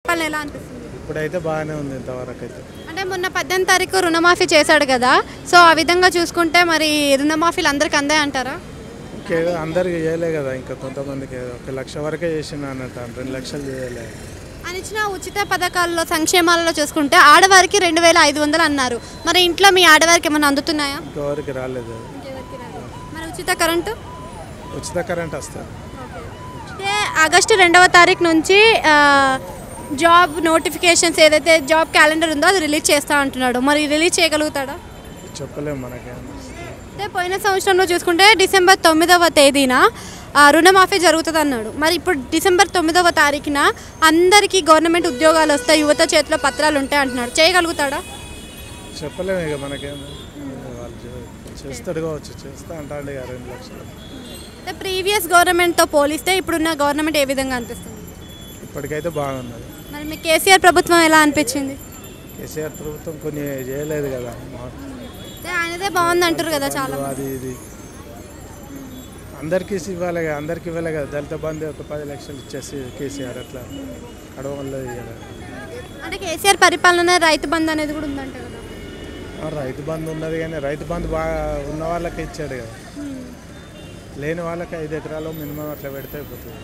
పాలన ఎలా అనిపిస్తుంది? ఇప్పుడైతే బాగానే ఉంది ఇంతవరకు అయితే. అంటే మొన్న 18వ తారీఖు రుణమాఫీ చేశాడు కదా, సో ఆ విధంగా చూసుకుంటే మరి రుణమాఫీలు అందరికి అందాయి అంటారా? అందరికి చేయలే కదా, ఇంకా కొంతమందికి 1 లక్ష వరకే చేసిన అన్నట్టు, 2 లక్షలు చేయలే. ఆయన ఇచ్చిన ఉచిత పథకాల్లో సంక్షేమాలలో చూసుకుంటే ఆడవారికి 2500 అన్నారు. మరి ఇంట్లో మీ ఆడవారికి ఏమైనా అందుతున్నాయా? ఇంకెవరికి రాలేదు. మరి ఉచిత కరెంటు? ఉచిత కరెంట్ వస్తుంది. అంటే ఆగస్టు 2వ తారీఖు నుంచి జాబ్ నోటిఫికేషన్స్ ఏదైతే జాబ్ క్యాలెండర్ ఉందో అది రిలీజ్ చేస్తా అంటున్నాడు. మరి రిలీజ్ చేయగలుగుతాడా? చెప్పలేము మనకి. అంటే పోయిన సంవత్సరంలో చూసుకుంటే డిసెంబర్ 9వ తేదీన రుణమాఫీ జరుగుతుంది అన్నాడు. మరి ఇప్పుడు డిసెంబర్ 9వ తారీఖున అందరికీ గవర్నమెంట్ ఉద్యోగాలు వస్తాయి, యువత చేతిలో పత్రాలు ఉంటాయి అంటున్నాడు. చేయగలుగుతాడా? చెప్పలేము ఇక మనకేం. వాళ్ళు చేస్తాడు కావచ్చు, చేస్తా అంటాడు 2 లక్షలు. అంటే ప్రీవియస్ గవర్నమెంట్తో పోలిస్తే ఇప్పుడున్న గవర్నమెంట్ ఏ విధంగా అనిపిస్తుంది? ఇప్పటికైతే బాగున్నది. మరి మీకు కేసీఆర్ ప్రభుత్వం ఎలా అనిపించింది? కేసీఆర్ ప్రభుత్వం కొన్ని చేయలేదు కదా, ఆయనదే బాగుంది అంటారు కదా చాలా. అది ఇది అందరికీ ఇవ్వాలి కదా, అందరికి ఇవ్వాలి కదా. దళిత బంధు 10 లక్షలు ఇచ్చేసి కేసీఆర్ అట్లా కడవల్లో ఇవ్వాలి. అంటే కేసీఆర్ పరిపాలన రైతు బంధు అనేది కూడా ఉందంట కదా. రైతు బంధు ఉన్నది కానీ రైతు బంధు బాగా ఉన్న వాళ్ళకే ఇచ్చాడు కదా, లేని వాళ్ళకి 5 ఎకరాలు మినిమం అట్లా పెడితే అయిపోతుంది.